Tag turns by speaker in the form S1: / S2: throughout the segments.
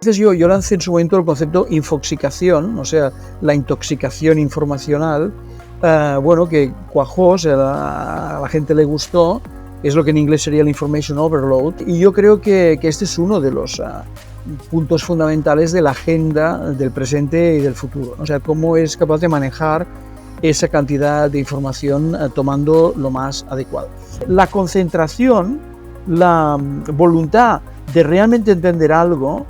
S1: Entonces yo lancé en su momento el concepto infoxicación, o sea, la intoxicación informacional, que cuajó, o sea, a la gente le gustó, es lo que en inglés sería el information overload, y yo creo que este es uno de los puntos fundamentales de la agenda del presente y del futuro, ¿no? O sea, cómo es capaz de manejar esa cantidad de información tomando lo más adecuado. La concentración, la voluntad de realmente entender algo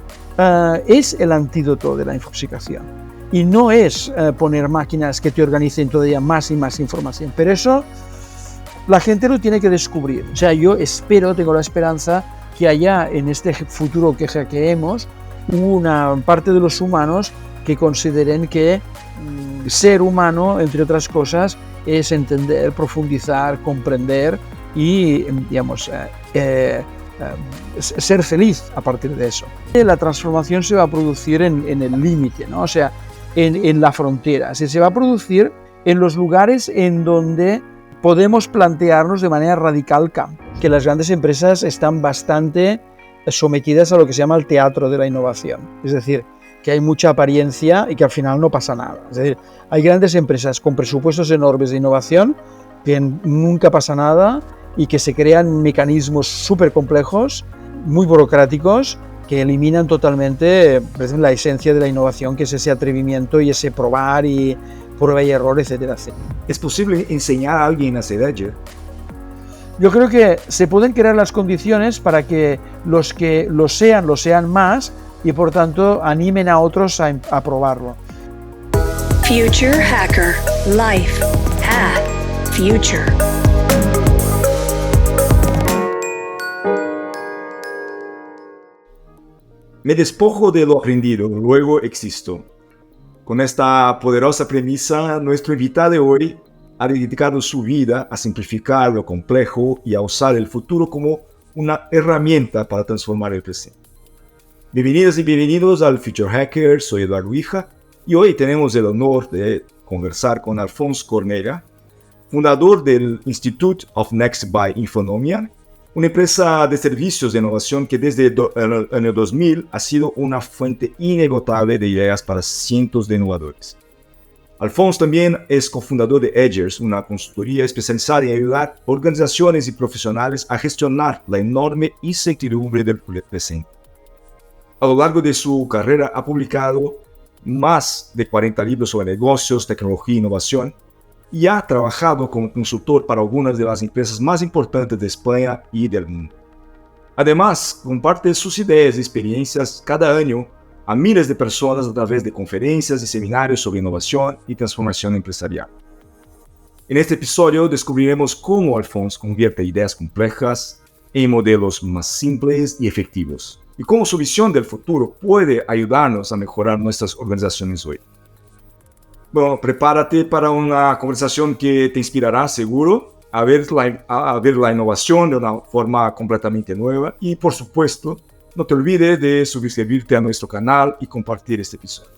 S1: es el antídoto de la infoxicación, y no es poner máquinas que te organicen todavía más y más información, pero eso la gente lo tiene que descubrir. O sea, yo tengo la esperanza que haya en este futuro que hackeemos una parte de los humanos que consideren que ser humano, entre otras cosas, es entender, profundizar, comprender y, digamos, ser feliz a partir de eso. La transformación se va a producir en el límite, ¿no? O sea, en la frontera. Se va a producir en los lugares en donde podemos plantearnos de manera radical cambio. Que las grandes empresas están bastante sometidas a lo que se llama el teatro de la innovación. Es decir, que hay mucha apariencia y que al final no pasa nada. Es decir, hay grandes empresas con presupuestos enormes de innovación que nunca pasa nada y que se crean mecanismos súper complejos, muy burocráticos, que eliminan totalmente la esencia de la innovación, que es ese atrevimiento y ese probar y prueba y error, etcétera, etcétera.
S2: ¿Es posible enseñar a alguien a ser agile?
S1: Yo creo que se pueden crear las condiciones para que los que lo sean más y por tanto animen a otros a probarlo.
S3: Future Hacker Life Path Future.
S2: Me despojo de lo aprendido, luego existo. Con esta poderosa premisa, nuestro invitado de hoy ha dedicado su vida a simplificar lo complejo y a usar el futuro como una herramienta para transformar el presente. Bienvenidas y bienvenidos al Future Hacker, soy Eduardo Hija y hoy tenemos el honor de conversar con Alfonso Cornella, fundador del Institute of Next by Infonomia, una empresa de servicios de innovación que desde el año 2000 ha sido una fuente inagotable de ideas para cientos de innovadores. Alfonso también es cofundador de Edgers, una consultoría especializada en ayudar organizaciones y profesionales a gestionar la enorme incertidumbre del presente. A lo largo de su carrera ha publicado más de 40 libros sobre negocios, tecnología e innovación, y ha trabajado como consultor para algunas de las empresas más importantes de España y del mundo. Además, comparte sus ideas y experiencias cada año a miles de personas a través de conferencias y seminarios sobre innovación y transformación empresarial. En este episodio descubriremos cómo Alfonso convierte ideas complejas en modelos más simples y efectivos, y cómo su visión del futuro puede ayudarnos a mejorar nuestras organizaciones hoy. Bueno, prepárate para una conversación que te inspirará seguro a ver la innovación de una forma completamente nueva y, por supuesto, no te olvides de suscribirte a nuestro canal y compartir este episodio.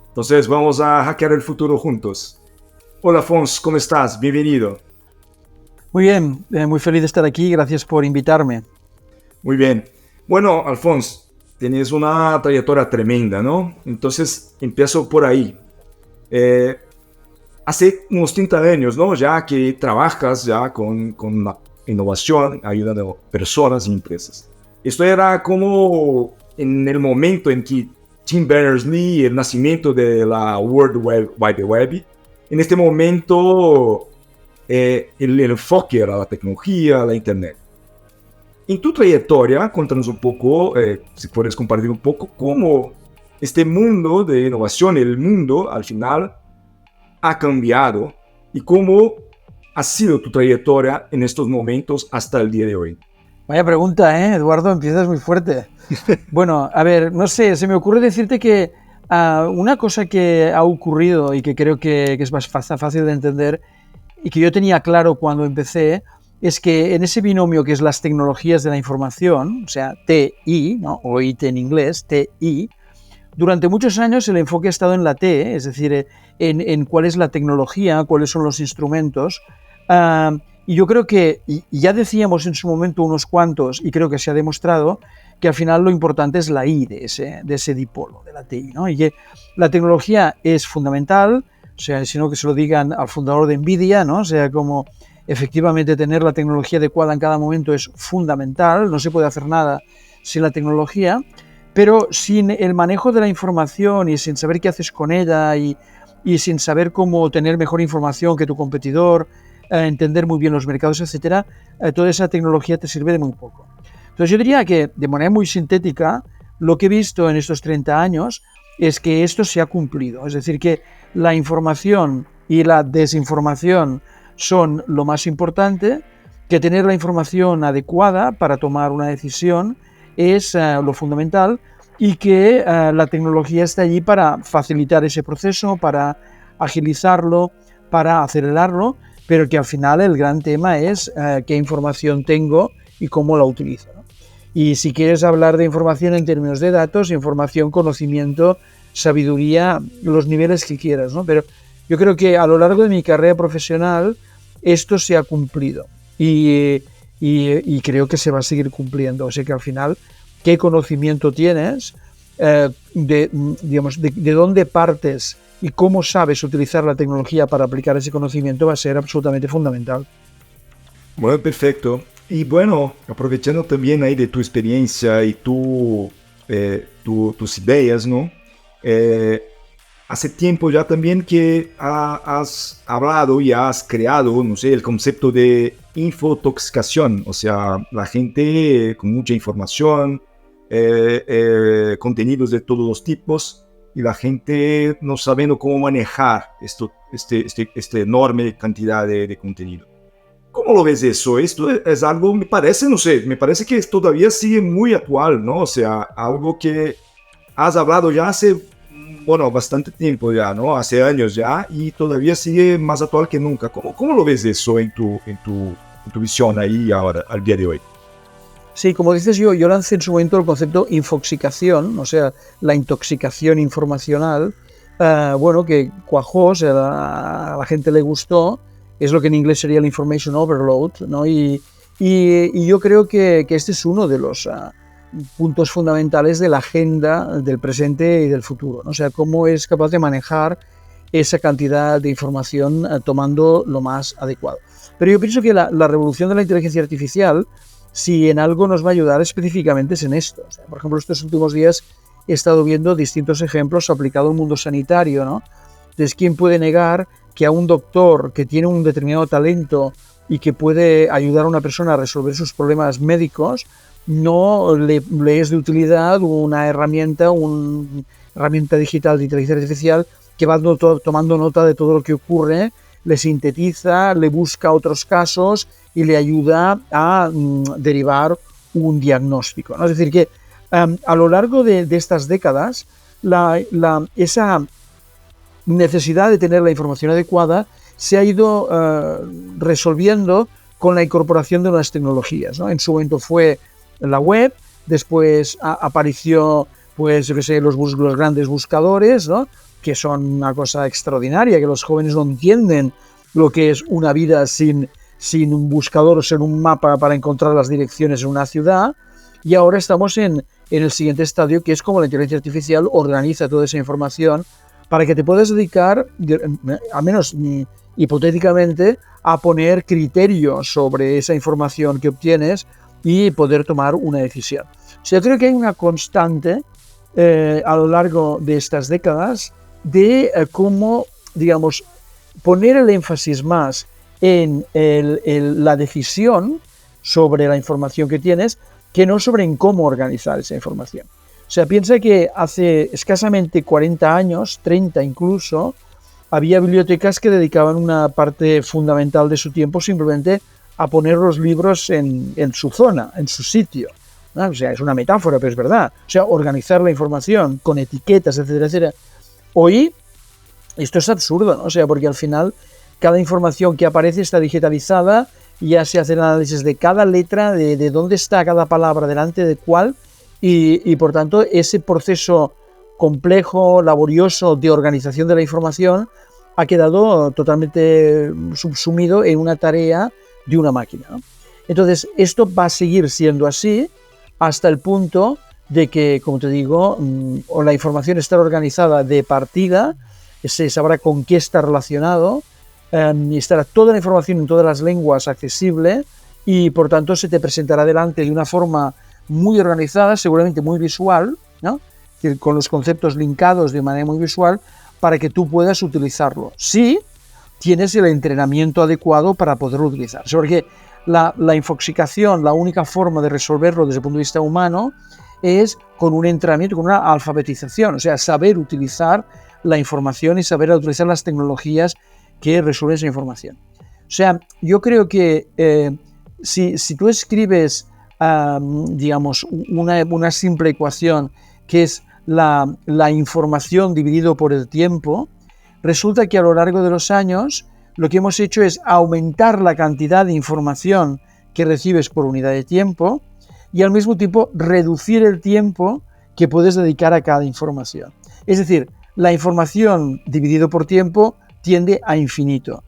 S2: Entonces, vamos a hackear el futuro juntos. Hola, Alfonso, ¿cómo estás? Bienvenido.
S1: Muy bien, muy feliz de estar aquí, gracias por invitarme.
S2: Muy bien. Bueno, Alfonso, tienes una trayectoria tremenda, ¿no? Entonces, empiezo por ahí. Hace unos 30 años, ¿no? Ya que trabajas ya con la innovación, ayudando a personas y empresas. Esto era como en el momento en que Tim Berners-Lee, el nacimiento de la World Wide Web, en este momento el enfoque era la tecnología, la Internet. En tu trayectoria, cuéntanos un poco, si puedes compartir un poco, cómo este mundo de innovación, el mundo al final ha cambiado y cómo ha sido tu trayectoria en estos momentos hasta el día de hoy.
S1: Vaya pregunta, Eduardo, empiezas muy fuerte. Bueno, a ver, no sé, se me ocurre decirte que una cosa que ha ocurrido y que creo que es más fácil de entender y que yo tenía claro cuando empecé, es que en ese binomio que es las tecnologías de la información, o sea, TI, ¿no? O IT en inglés, TI, durante muchos años el enfoque ha estado en la T, es decir, en cuál es la tecnología, cuáles son los instrumentos, Y yo creo que, y ya decíamos en su momento unos cuantos, y creo que se ha demostrado, que al final lo importante es la I de ese dipolo, de la TI, ¿no? Y que la tecnología es fundamental, o sea, sino que se lo digan al fundador de NVIDIA, ¿no? O sea, como efectivamente tener la tecnología adecuada en cada momento es fundamental, no se puede hacer nada sin la tecnología, pero sin el manejo de la información y sin saber qué haces con ella y sin saber cómo tener mejor información que tu competidor, entender muy bien los mercados, etcétera, toda esa tecnología te sirve de muy poco. Entonces yo diría que, de manera muy sintética, lo que he visto en estos 30 años es que esto se ha cumplido. Es decir, que la información y la desinformación son lo más importante, que tener la información adecuada para tomar una decisión es lo fundamental y que la tecnología está allí para facilitar ese proceso, para agilizarlo, para acelerarlo, pero que al final el gran tema es qué información tengo y cómo la utilizo, ¿no? Y si quieres hablar de información en términos de datos, información, conocimiento, sabiduría, los niveles que quieras, ¿no? Pero yo creo que a lo largo de mi carrera profesional esto se ha cumplido y creo que se va a seguir cumpliendo. O sea que al final, ¿qué conocimiento tienes? De dónde partes y cómo sabes utilizar la tecnología para aplicar ese conocimiento va a ser absolutamente fundamental.
S2: Bueno, perfecto. Y bueno, aprovechando también ahí de tu experiencia y tus ideas, ¿no? Hace tiempo ya también que has hablado y has creado, no sé, el concepto de infotoxicación, o sea, la gente con mucha información, contenidos de todos los tipos, y la gente no sabiendo cómo manejar esta enorme cantidad de contenido. ¿Cómo lo ves eso? Esto es algo, me parece, no sé, me parece que todavía sigue muy actual, ¿no? O sea, algo que has hablado ya hace, bueno, bastante tiempo ya, ¿no? Hace años ya, y todavía sigue más actual que nunca. ¿Cómo lo ves eso en tu visión ahí ahora, al día de hoy?
S1: Sí, como dices, yo lancé en su momento el concepto infoxicación, o sea, la intoxicación informacional, bueno, que cuajó, o sea, a la gente le gustó, es lo que en inglés sería el information overload, ¿no? Y yo creo que este es uno de los puntos fundamentales de la agenda del presente y del futuro, ¿no? O sea, cómo es capaz de manejar esa cantidad de información tomando lo más adecuado. Pero yo pienso que la revolución de la inteligencia artificial, si en algo nos va a ayudar específicamente es en esto. O sea, por ejemplo, estos últimos días he estado viendo distintos ejemplos aplicados al mundo sanitario, ¿no? Entonces, ¿quién puede negar que a un doctor que tiene un determinado talento y que puede ayudar a una persona a resolver sus problemas médicos, no le es de utilidad una herramienta digital de inteligencia artificial que va tomando nota de todo lo que ocurre, le sintetiza, le busca otros casos y le ayuda a derivar un diagnóstico, ¿no? Es decir, que a lo largo de estas décadas, esa necesidad de tener la información adecuada se ha ido resolviendo con la incorporación de nuevas tecnologías, ¿no? En su momento fue la web, después apareció, pues, yo qué sé, los grandes buscadores, ¿no? Que son una cosa extraordinaria, que los jóvenes no entienden lo que es una vida sin un buscador o sin un mapa para encontrar las direcciones en una ciudad. Y ahora estamos en el siguiente estadio, que es como la inteligencia artificial organiza toda esa información para que te puedas dedicar, al menos hipotéticamente, a poner criterios sobre esa información que obtienes y poder tomar una decisión. O sea, yo creo que hay una constante a lo largo de estas décadas de cómo, digamos, poner el énfasis más en la decisión sobre la información que tienes que no sobre en cómo organizar esa información. O sea, piensa que hace escasamente 40 años, 30 incluso, había bibliotecas que dedicaban una parte fundamental de su tiempo simplemente a poner los libros en su zona, en su sitio, ¿no? O sea, es una metáfora, pero es verdad. O sea, organizar la información con etiquetas, etcétera, etcétera. Hoy esto es absurdo, ¿no? O sea, porque al final cada información que aparece está digitalizada y ya se hace el análisis de cada letra, de dónde está cada palabra, delante de cuál, y por tanto ese proceso complejo, laborioso de organización de la información ha quedado totalmente subsumido en una tarea de una máquina, ¿no? Entonces, esto va a seguir siendo así hasta el punto de que, como te digo, o la información estará organizada de partida, se sabrá con qué está relacionado, y estará toda la información en todas las lenguas accesible y, por tanto, se te presentará delante de una forma muy organizada, seguramente muy visual, ¿no? Con los conceptos linkados de manera muy visual para que tú puedas utilizarlo. Sí, tienes el entrenamiento adecuado para poderlo utilizar. Porque la infoxicación, la única forma de resolverlo desde el punto de vista humano es con un entrenamiento, con una alfabetización, o sea, saber utilizar la información y saber utilizar las tecnologías que resuelven esa información. O sea, yo creo que si tú escribes, digamos, una simple ecuación que es la información dividido por el tiempo, resulta que a lo largo de los años lo que hemos hecho es aumentar la cantidad de información que recibes por unidad de tiempo y al mismo tiempo reducir el tiempo que puedes dedicar a cada información. Es decir, la información dividido por tiempo tiende a infinito.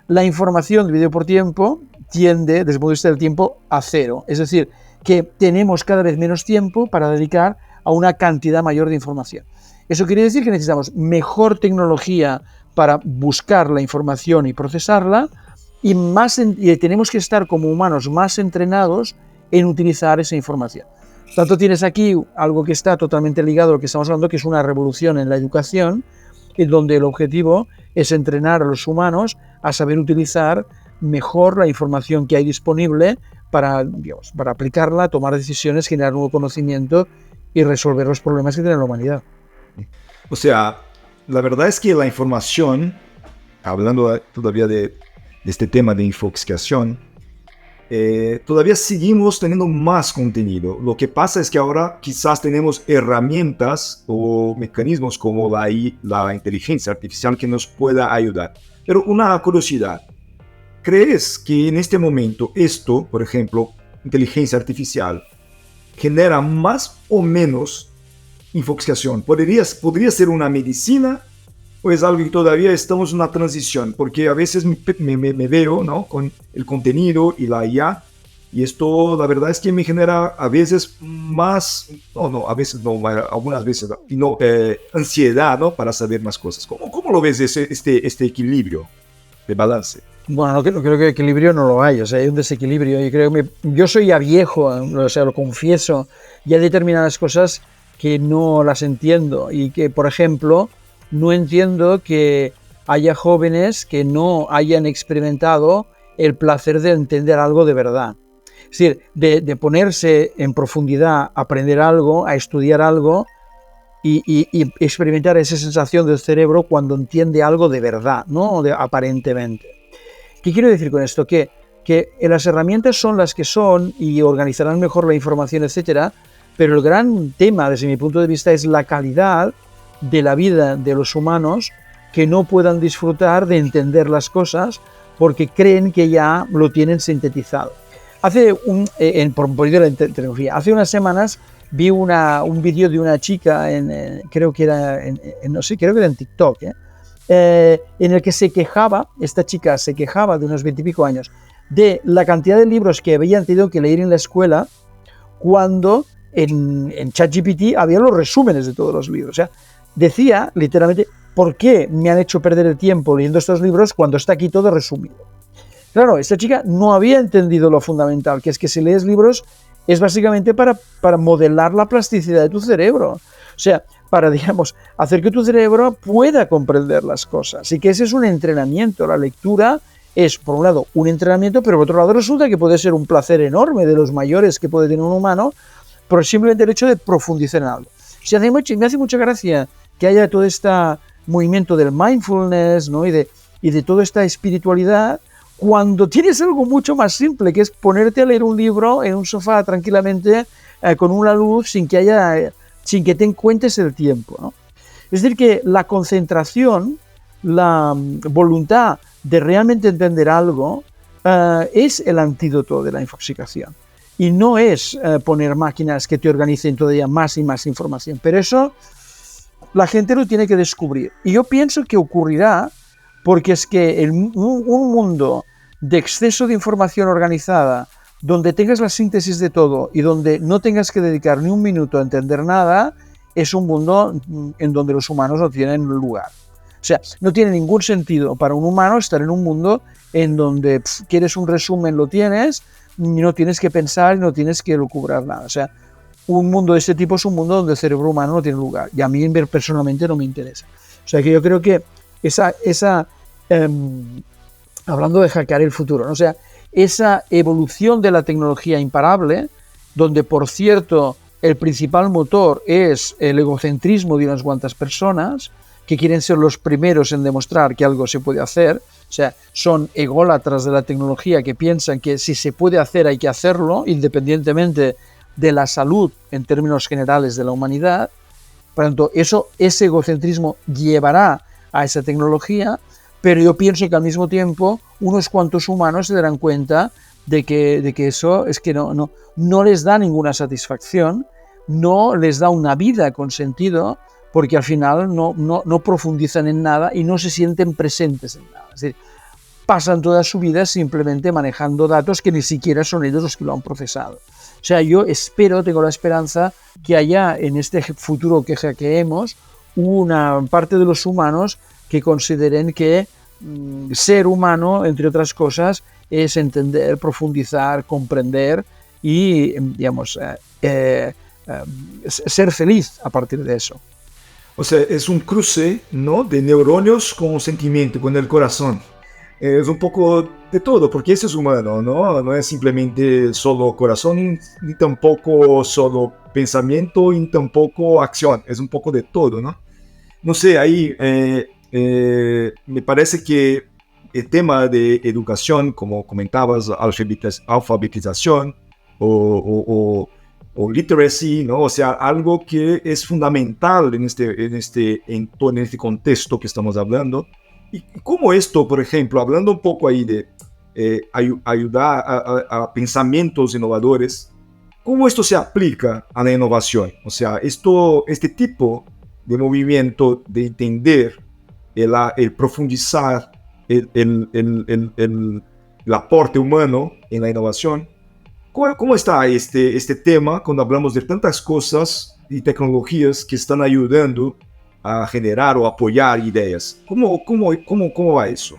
S1: La información dividida por tiempo tiende, desde el punto de vista del tiempo, a cero. Es decir, que tenemos cada vez menos tiempo para dedicar a una cantidad mayor de información. Eso quiere decir que necesitamos mejor tecnología para buscar la información y procesarla y tenemos que estar como humanos más entrenados en utilizar esa información. Por tanto, tienes aquí algo que está totalmente ligado a lo que estamos hablando, que es una revolución en la educación, en donde el objetivo es entrenar a los humanos a saber utilizar mejor la información que hay disponible para, digamos, para aplicarla, tomar decisiones, generar nuevo conocimiento y resolver los problemas que tiene la humanidad.
S2: O sea, la verdad es que la información, hablando todavía de este tema de infoxicación, todavía seguimos teniendo más contenido. Lo que pasa es que ahora quizás tenemos herramientas o mecanismos como la inteligencia artificial que nos pueda ayudar. Pero una curiosidad, ¿crees que en este momento esto, por ejemplo, inteligencia artificial, genera más o menos infoxicación? ¿Podría ser una medicina o es algo que todavía estamos en una transición? Porque a veces me veo, ¿no?, con el contenido y la IA, y esto la verdad es que me genera a veces más, algunas veces no, ansiedad, ¿no?, para saber más cosas. ¿Cómo lo ves este equilibrio de balance?
S1: Bueno, creo que equilibrio no lo hay, o sea, hay un desequilibrio. Yo soy ya viejo, o sea, lo confieso, y hay determinadas cosas que no las entiendo y que, por ejemplo, no entiendo que haya jóvenes que no hayan experimentado el placer de entender algo de verdad. Es decir, de ponerse en profundidad, a aprender algo, a estudiar algo y experimentar esa sensación del cerebro cuando entiende algo de verdad, no aparentemente. ¿Qué quiero decir con esto? Que las herramientas son las que son y organizarán mejor la información, etcétera, pero el gran tema, desde mi punto de vista, es la calidad de la vida de los humanos que no puedan disfrutar de entender las cosas porque creen que ya lo tienen sintetizado. Por medio de la tecnología, hace unas semanas vi un vídeo de una chica, creo que era en TikTok, en el que esta chica se quejaba de unos 20 y pico años de la cantidad de libros que habían tenido que leer en la escuela cuando en ChatGPT había los resúmenes de todos los libros. O sea, decía literalmente, ¿por qué me han hecho perder el tiempo leyendo estos libros cuando está aquí todo resumido? Claro, esta chica no había entendido lo fundamental, que es que si lees libros es básicamente para modelar la plasticidad de tu cerebro. O sea, para, digamos, hacer que tu cerebro pueda comprender las cosas. Y que ese es un entrenamiento. La lectura es, por un lado, un entrenamiento, pero por otro lado resulta que puede ser un placer enorme, de los mayores que puede tener un humano, por simplemente el hecho de profundizar en algo. O sea, me hace mucha gracia que haya todo este movimiento del mindfulness, ¿no?, y de toda esta espiritualidad, cuando tienes algo mucho más simple, que es ponerte a leer un libro en un sofá tranquilamente, con una luz, sin que te encuentres el tiempo, ¿no? Es decir, que la concentración, la voluntad de realmente entender algo, es el antídoto de la infoxicación. Y no es poner máquinas que te organicen todavía más y más información. Pero eso la gente lo tiene que descubrir. Y yo pienso que ocurrirá porque es que un mundo de exceso de información organizada, donde tengas la síntesis de todo y donde no tengas que dedicar ni un minuto a entender nada, es un mundo en donde los humanos no tienen lugar. O sea, no tiene ningún sentido para un humano estar en un mundo en donde quieres un resumen, lo tienes, y no tienes que pensar, no tienes que lucubrar nada. O sea, un mundo de este tipo es un mundo donde el cerebro humano no tiene lugar, y a mí personalmente no me interesa. O sea, que yo creo que hablando de hackear el futuro, ¿no? O sea, esa evolución de la tecnología imparable, donde, por cierto, el principal motor es el egocentrismo de unas cuantas personas que quieren ser los primeros en demostrar que algo se puede hacer. O sea, son ególatras de la tecnología que piensan que si se puede hacer hay que hacerlo, independientemente de la salud en términos generales de la humanidad. Por tanto, ese egocentrismo llevará a esa tecnología, pero yo pienso que al mismo tiempo unos cuantos humanos se darán cuenta de que eso es que no les da ninguna satisfacción, no les da una vida con sentido, porque al final no profundizan en nada y no se sienten presentes en nada. Es decir, pasan toda su vida simplemente manejando datos que ni siquiera son ellos los que lo han procesado. O sea, yo tengo la esperanza que haya en este futuro que hackeemos una parte de los humanos que consideren que ser humano, entre otras cosas, es entender, profundizar, comprender y, digamos, ser feliz a partir de eso.
S2: O sea, es un cruce, ¿no?, de neuronas con sentimiento, con el corazón. Es un poco de todo, porque ese es humano, ¿no? No es simplemente solo corazón, ni tampoco solo pensamiento, ni tampoco acción. Es un poco de todo, ¿no? No sé, ahí me parece que el tema de educación, como comentabas, alfabetización o literacy, ¿no? O sea, algo que es fundamental en este contexto que estamos hablando. Y cómo esto, por ejemplo, hablando un poco ahí de ayudar a pensamientos innovadores, ¿cómo esto se aplica a la innovación? O sea, este tipo de movimiento de entender, el profundizar el aporte humano en la innovación, ¿cómo está este tema cuando hablamos de tantas cosas y tecnologías que están ayudando a generar o apoyar ideas? ¿Cómo va eso?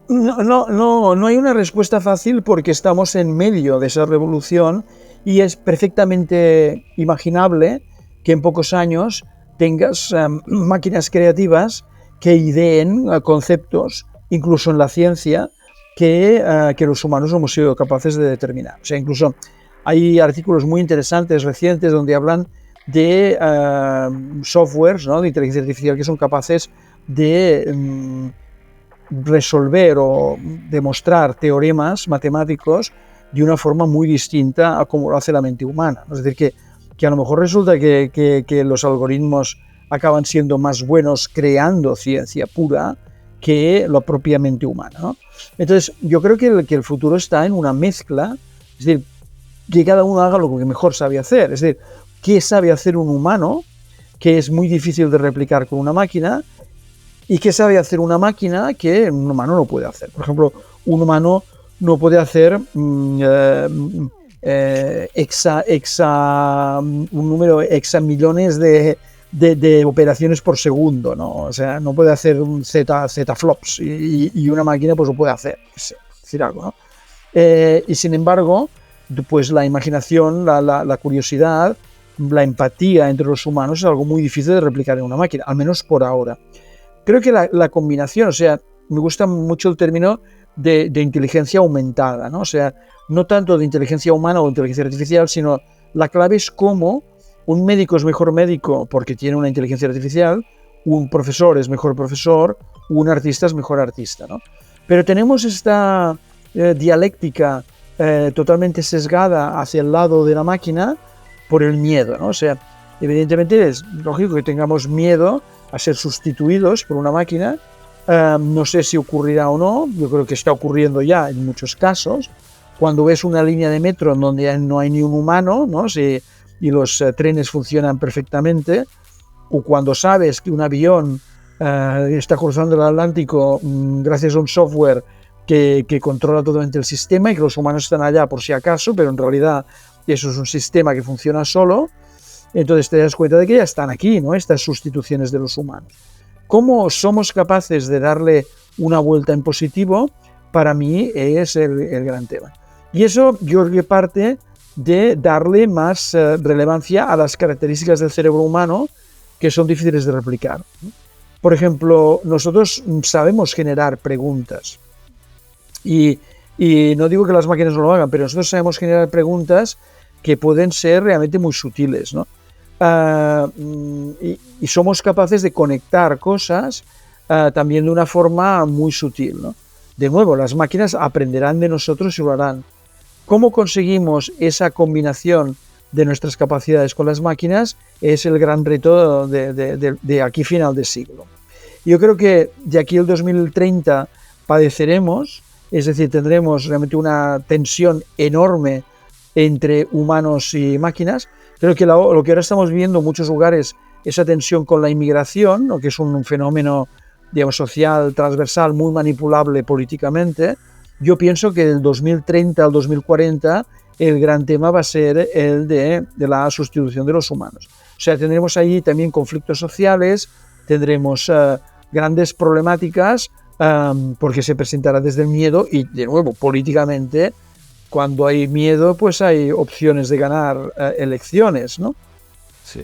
S1: No hay una respuesta fácil porque estamos en medio de esa revolución y es perfectamente imaginable que en pocos años tengas máquinas creativas que ideen conceptos, incluso en la ciencia, que los humanos hemos sido capaces de determinar. O sea, incluso hay artículos muy interesantes recientes donde hablan de softwares, ¿no?, de inteligencia artificial que son capaces de resolver o demostrar teoremas matemáticos de una forma muy distinta a como lo hace la mente humana. Es decir, que a lo mejor resulta que los algoritmos acaban siendo más buenos creando ciencia pura que la propia mente humana, ¿no? Entonces, yo creo que el futuro está en una mezcla, es decir, que cada uno haga lo que mejor sabe hacer. Es decir, ¿qué sabe hacer un humano que es muy difícil de replicar con una máquina? ¿Y qué sabe hacer una máquina que un humano no puede hacer? Por ejemplo, un humano no puede hacer un número hexamillones de operaciones por segundo, ¿no? O sea, no puede hacer un zetaflops y una máquina pues lo puede hacer, es decir algo, ¿no? Y sin embargo, pues la imaginación, la curiosidad, la empatía entre los humanos es algo muy difícil de replicar en una máquina, al menos por ahora. Creo que la combinación, o sea, me gusta mucho el término de inteligencia aumentada, ¿no? O sea, no tanto de inteligencia humana o inteligencia artificial, sino la clave es cómo un médico es mejor médico porque tiene una inteligencia artificial, un profesor es mejor profesor, un artista es mejor artista, ¿no? Pero tenemos esta dialéctica totalmente sesgada hacia el lado de la máquina por el miedo, ¿no? O sea, evidentemente es lógico que tengamos miedo a ser sustituidos por una máquina. No sé si ocurrirá o no, yo creo que está ocurriendo ya en muchos casos. Cuando ves una línea de metro en donde no hay ni un humano, ¿no? Y los trenes funcionan perfectamente, o cuando sabes que un avión está cruzando el Atlántico gracias a un software que controla totalmente el sistema y que los humanos están allá por si acaso, pero en realidad eso es un sistema que funciona solo. Entonces te das cuenta de que ya están aquí, ¿no? Estas sustituciones de los humanos. ¿Cómo somos capaces de darle una vuelta en positivo? Para mí es el gran tema. Y eso yo creo que parte de darle más relevancia a las características del cerebro humano que son difíciles de replicar. Por ejemplo, nosotros sabemos generar preguntas. Y no digo que las máquinas no lo hagan, pero nosotros sabemos generar preguntas que pueden ser realmente muy sutiles, ¿no? Y somos capaces de conectar cosas también de una forma muy sutil, ¿no? De nuevo, las máquinas aprenderán de nosotros y lo harán. ¿Cómo conseguimos esa combinación de nuestras capacidades con las máquinas? Es el gran reto de aquí final de siglo. Yo creo que de aquí al 2030 padeceremos, es decir, tendremos realmente una tensión enorme entre humanos y máquinas. Creo que lo que ahora estamos viendo en muchos lugares, esa tensión con la inmigración, ¿no? Que es un fenómeno, digamos, social, transversal, muy manipulable políticamente. Yo pienso que del 2030 al 2040 el gran tema va a ser el de la sustitución de los humanos. O sea, tendremos ahí también conflictos sociales, tendremos grandes problemáticas porque se presentará desde el miedo y, de nuevo, políticamente, cuando hay miedo, pues hay opciones de ganar elecciones, ¿no?
S2: Sí.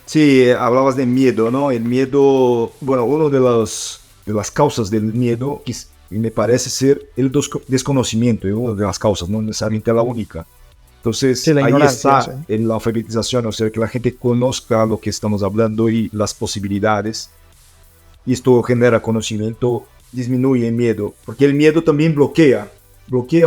S2: Sí, hablabas de miedo, ¿no? El miedo, bueno, una de las causas del miedo me parece ser el desconocimiento, es una de las causas, no necesariamente la única. Entonces,
S1: sí,
S2: ahí está en la alfabetización, o sea, que la gente conozca lo que estamos hablando y las posibilidades. Y esto genera conocimiento, disminuye el miedo, porque el miedo también bloquea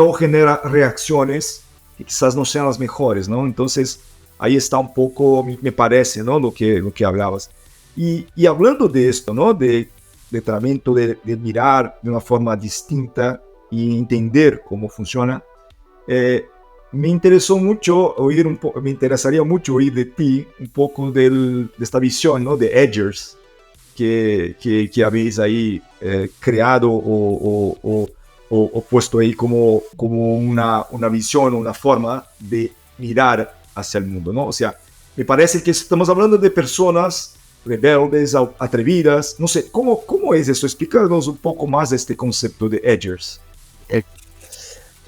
S2: o genera reacciones que quizás no sean las mejores, ¿no? Entonces, ahí está un poco, me parece, ¿no? Lo que hablabas. Y hablando de esto, ¿no? De tratamiento, de mirar de una forma distinta y entender cómo funciona, me interesaría mucho oír de ti un poco de esta visión, ¿no? De Edgers que habéis ahí creado o puesto ahí como una visión, una forma de mirar hacia el mundo, ¿no? O sea, me parece que estamos hablando de personas rebeldes, atrevidas, no sé, ¿cómo es eso? Explícanos un poco más de este concepto de Edgers.
S1: Es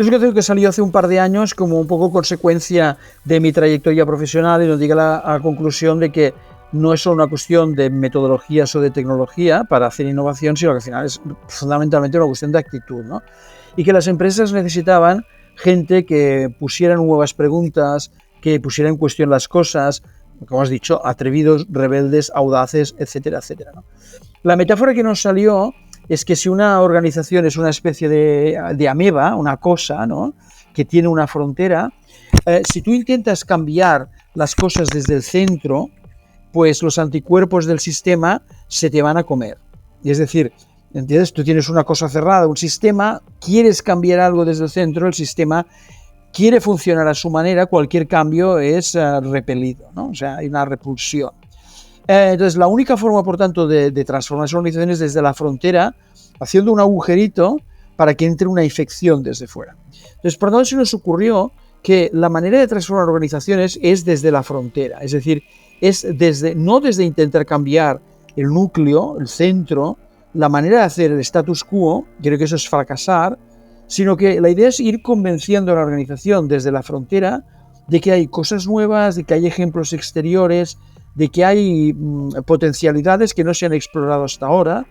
S1: un concepto que salió hace un par de años como un poco consecuencia de mi trayectoria profesional y nos llega a la conclusión de que no es solo una cuestión de metodologías o de tecnología para hacer innovación, sino que al final es fundamentalmente una cuestión de actitud, ¿no? Y que las empresas necesitaban gente que pusiera nuevas preguntas, que pusiera en cuestión las cosas, como has dicho, atrevidos, rebeldes, audaces, etcétera, etcétera, ¿no? La metáfora que nos salió es que si una organización es una especie de ameba, una cosa, ¿no? Que tiene una frontera, si tú intentas cambiar las cosas desde el centro, pues los anticuerpos del sistema se te van a comer. Y es decir, ¿entiendes? Tú tienes una cosa cerrada, un sistema, quieres cambiar algo desde el centro, el sistema quiere funcionar a su manera, cualquier cambio es repelido, ¿no? O sea, hay una repulsión. Entonces, la única forma, por tanto, de transformar las organizaciones desde la frontera, haciendo un agujerito para que entre una infección desde fuera. Entonces, por tanto, se nos ocurrió que la manera de transformar organizaciones es desde la frontera, es decir, es no desde intentar cambiar el núcleo, el centro, la manera de hacer el status quo, creo que eso es fracasar, sino que la idea es ir convenciendo a la organización desde la frontera de que hay cosas nuevas, de que hay ejemplos exteriores, de que hay potencialidades que no se han explorado hasta ahora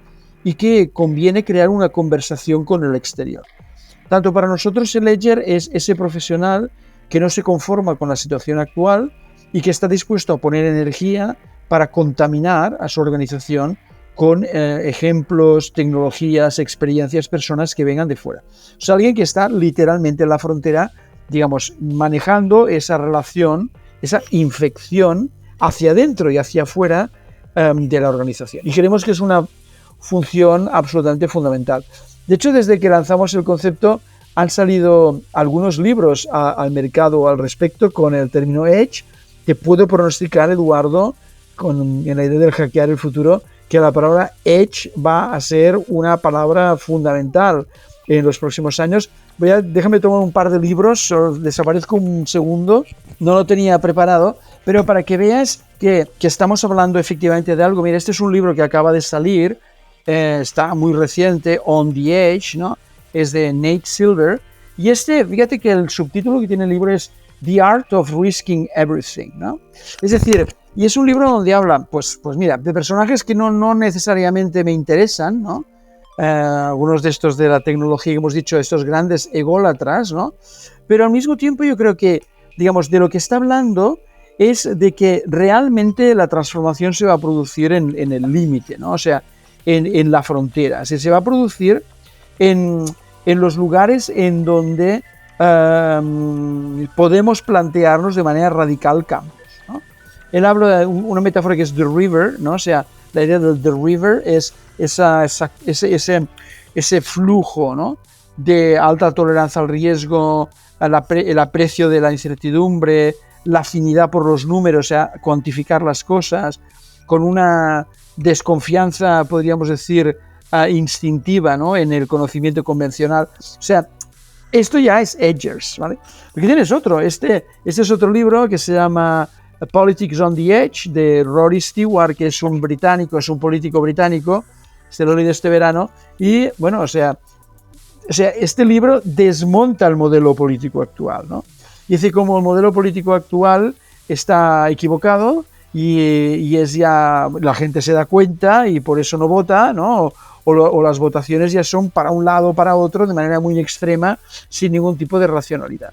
S1: y que conviene crear una conversación con el exterior. Tanto para nosotros el Edger es ese profesional que no se conforma con la situación actual y que está dispuesto a poner energía para contaminar a su organización con ejemplos, tecnologías, experiencias, personas que vengan de fuera. O sea, alguien que está literalmente en la frontera, digamos, manejando esa relación, esa infección hacia adentro y hacia afuera de la organización. Y creemos que es una función absolutamente fundamental. De hecho, desde que lanzamos el concepto, han salido algunos libros al mercado al respecto con el término Edge. Te puedo pronosticar, Eduardo, en la idea de hackear el futuro, que la palabra Edge va a ser una palabra fundamental en los próximos años. Déjame tomar un par de libros, desaparezco un segundo, no lo tenía preparado, pero para que veas que estamos hablando efectivamente de algo. Mira, este es un libro que acaba de salir, está muy reciente, On the Edge, ¿no? Es de Nate Silver, y fíjate que el subtítulo que tiene el libro es The Art of Risking Everything, ¿no? Es decir, y es un libro donde habla, pues mira, de personajes que no necesariamente me interesan, ¿no? Algunos de estos de la tecnología que hemos dicho, estos grandes ególatras, ¿no? Pero al mismo tiempo yo creo que, digamos, de lo que está hablando es de que realmente la transformación se va a producir en el límite, ¿no? O sea, en la frontera. Se va a producir en los lugares en donde podemos plantearnos de manera radical cambios, ¿no? Él habla de una metáfora que es The River, ¿no? O sea, la idea del The River es ese flujo, ¿no? De alta tolerancia al riesgo, el aprecio de la incertidumbre, la afinidad por los números, o sea, cuantificar las cosas, con una desconfianza, podríamos decir, instintiva, ¿no? En el conocimiento convencional. O sea, esto ya es Edgers, ¿vale? Porque tienes otro, este es otro libro que se llama Politics on the Edge, de Rory Stewart, que es un político británico, se lo he leído este verano, y bueno, o sea, este libro desmonta el modelo político actual, ¿no? Dice cómo el modelo político actual está equivocado y es ya, la gente se da cuenta y por eso no vota, ¿no? O las votaciones ya son para un lado o para otro de manera muy extrema, sin ningún tipo de racionalidad.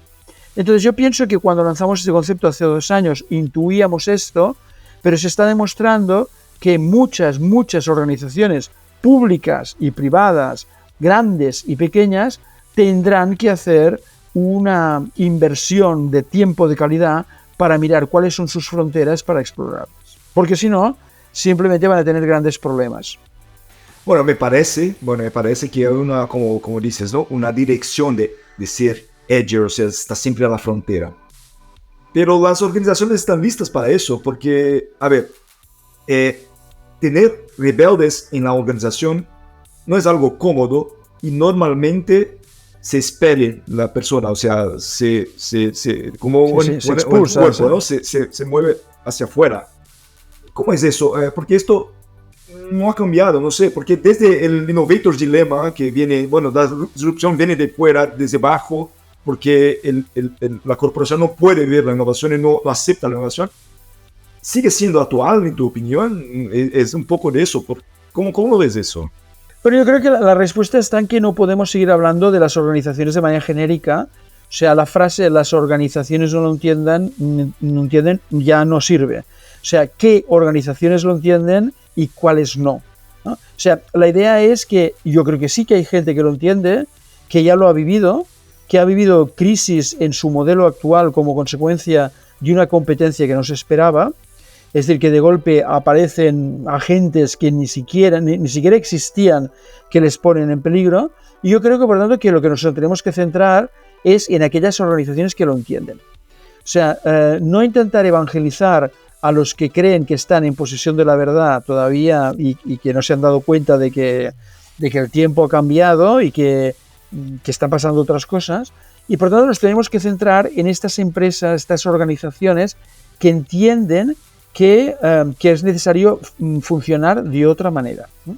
S1: Entonces yo pienso que cuando lanzamos este concepto hace 2 años intuíamos esto, pero se está demostrando que muchas organizaciones públicas y privadas, grandes y pequeñas, tendrán que hacer una inversión de tiempo de calidad para mirar cuáles son sus fronteras para explorarlas. Porque si no, simplemente van a tener grandes problemas.
S2: Bueno, me parece que hay una, como dices, ¿no? Una dirección de ser edger, o sea, está siempre a la frontera. Pero las organizaciones están listas para eso, porque, a ver, tener rebeldes en la organización no es algo cómodo y normalmente se expele la persona, o sea, se expulsa, un cuerpo, ¿no? Se mueve hacia afuera. ¿Cómo es eso? Porque esto no ha cambiado, no sé, porque desde el Innovator's Dilemma, que viene, bueno, la disrupción viene de fuera, desde abajo, porque la corporación no puede ver la innovación y no acepta la innovación, sigue siendo actual, en tu opinión. Es un poco de eso. ¿Cómo lo ves eso?
S1: Pero yo creo que la respuesta está en que no podemos seguir hablando de las organizaciones de manera genérica. O sea, la frase las organizaciones no entienden, ya no sirve. O sea, ¿qué organizaciones lo entienden y cuáles no? ¿No? O sea, la idea es que yo creo que sí que hay gente que lo entiende, que ya lo ha vivido, que ha vivido crisis en su modelo actual como consecuencia de una competencia que no se esperaba. Es decir, que de golpe aparecen agentes que ni siquiera existían, que les ponen en peligro. Y yo creo que, por lo tanto, que lo que nos tenemos que centrar es en aquellas organizaciones que lo entienden. O sea, no intentar evangelizar a los que creen que están en posesión de la verdad todavía y que no se han dado cuenta de que el tiempo ha cambiado y que están pasando otras cosas. Y por lo tanto nos tenemos que centrar en estas empresas, estas organizaciones que entienden que es necesario funcionar de otra manera, ¿no?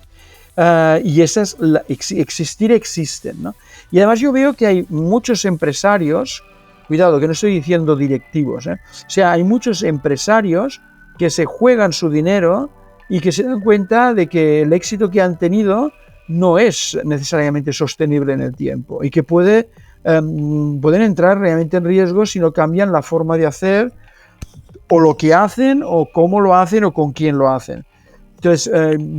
S1: Y esas existen, ¿no? Y además yo veo que hay muchos empresarios, cuidado que no estoy diciendo directivos, o sea, hay muchos empresarios que se juegan su dinero y que se dan cuenta de que el éxito que han tenido no es necesariamente sostenible en el tiempo y que pueden entrar realmente en riesgo si no cambian la forma de hacer o lo que hacen, o cómo lo hacen, o con quién lo hacen. Entonces,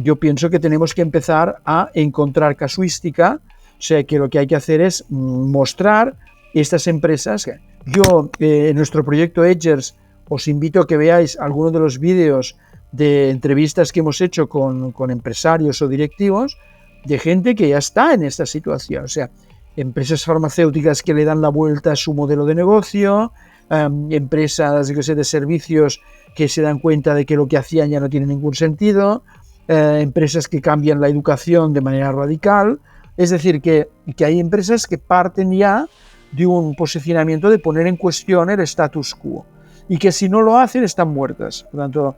S1: yo pienso que tenemos que empezar a encontrar casuística, o sea, que lo que hay que hacer es mostrar estas empresas. Yo, en nuestro proyecto Edgers, os invito a que veáis algunos de los vídeos de entrevistas que hemos hecho con empresarios o directivos, de gente que ya está en esta situación, o sea, empresas farmacéuticas que le dan la vuelta a su modelo de negocio, empresas de servicios que se dan cuenta de que lo que hacían ya no tiene ningún sentido, empresas que cambian la educación de manera radical, Es decir, que hay empresas que parten ya de un posicionamiento de poner en cuestión el status quo y que si no lo hacen están muertas. Por lo tanto,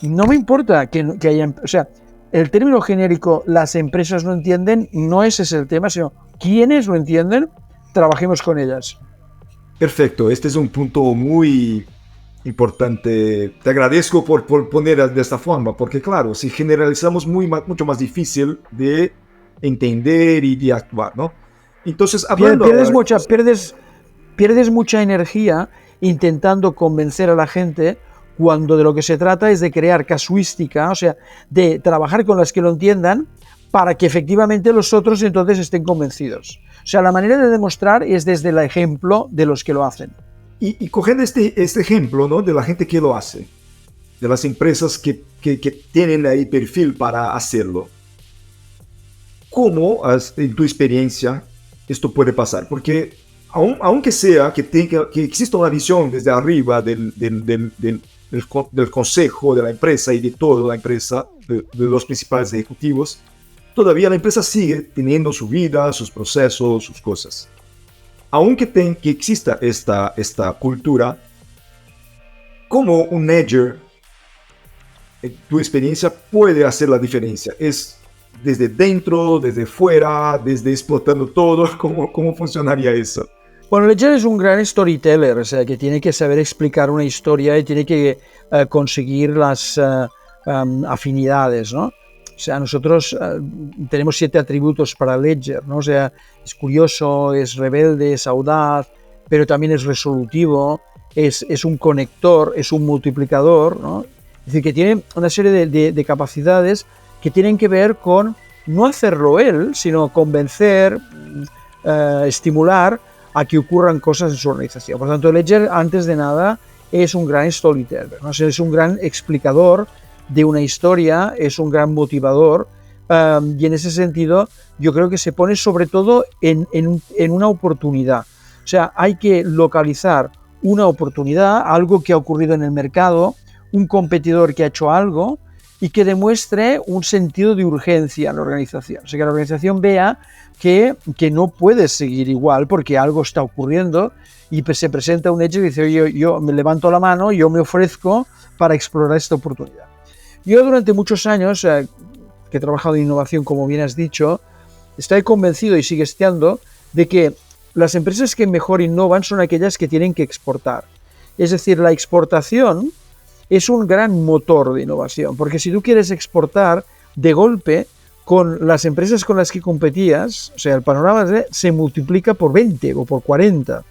S1: no me importa que haya... O sea, el término genérico, las empresas no entienden, no ese es el tema, sino quienes lo entienden, trabajemos con ellas.
S2: Perfecto, este es un punto muy importante. Te agradezco por poner de esta forma, porque claro, si generalizamos mucho más difícil de entender y de actuar, ¿no? Entonces, hablando
S1: pierdes mucha energía intentando convencer a la gente cuando de lo que se trata es de crear casuística, o sea, de trabajar con las que lo entiendan para que efectivamente los otros entonces estén convencidos. O sea, la manera de demostrar es desde el ejemplo de los que lo hacen.
S2: Y cogiendo este ejemplo, ¿no? De la gente que lo hace, de las empresas que tienen ahí perfil para hacerlo, ¿cómo, en tu experiencia, esto puede pasar? Porque aunque sea que exista una visión desde arriba del consejo de la empresa y de toda la empresa, de los principales ejecutivos, todavía la empresa sigue teniendo su vida, sus procesos, sus cosas. Aunque que exista esta cultura, ¿cómo un manager, en tu experiencia, puede hacer la diferencia? ¿Es desde dentro, desde fuera, desde explotando todo? ¿Cómo funcionaría eso?
S1: Bueno, Ledger es un gran storyteller, o sea, que tiene que saber explicar una historia y tiene que conseguir las afinidades, ¿no? O sea, nosotros tenemos 7 atributos para Ledger, ¿no? O sea, es curioso, es rebelde, es audaz, pero también es resolutivo, es un conector, es un multiplicador, ¿no? Es decir, que tiene una serie de capacidades que tienen que ver con no hacerlo él, sino convencer, estimular a que ocurran cosas en su organización. Por lo tanto, Ledger, antes de nada, es un gran storyteller, ¿no? O sea, es un gran explicador de una historia, es un gran motivador, y en ese sentido yo creo que se pone sobre todo en una oportunidad. O sea, hay que localizar una oportunidad, algo que ha ocurrido en el mercado, un competidor que ha hecho algo y que demuestre un sentido de urgencia en la organización. O sea, que la organización vea que no puede seguir igual porque algo está ocurriendo y se presenta un hecho y dice, oye, yo me levanto la mano, yo me ofrezco para explorar esta oportunidad. Yo durante muchos años, que he trabajado en innovación, como bien has dicho, estoy convencido y sigue estando de que las empresas que mejor innovan son aquellas que tienen que exportar. Es decir, la exportación es un gran motor de innovación, porque si tú quieres exportar, de golpe, con las empresas con las que competías, o sea, el panorama se multiplica por 20 o por 40. O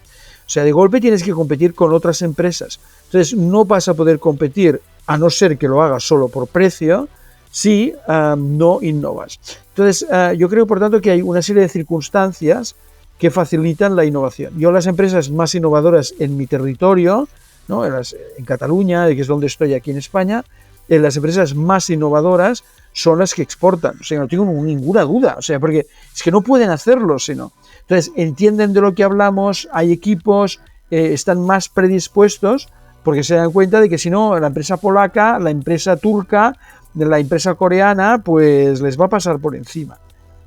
S1: sea, de golpe tienes que competir con otras empresas. Entonces, no vas a poder competir, a no ser que lo hagas solo por precio, si no innovas. Entonces, yo creo, por tanto, que hay una serie de circunstancias que facilitan la innovación. Yo, las empresas más innovadoras en mi territorio, ¿no? En Cataluña, que es donde estoy aquí en España, las empresas más innovadoras son las que exportan. O sea, no tengo ninguna duda, o sea, porque es que no pueden hacerlo, sino. Entonces, entienden de lo que hablamos, hay equipos, están más predispuestos, porque se dan cuenta de que si no, la empresa polaca, la empresa turca, la empresa coreana, pues les va a pasar por encima.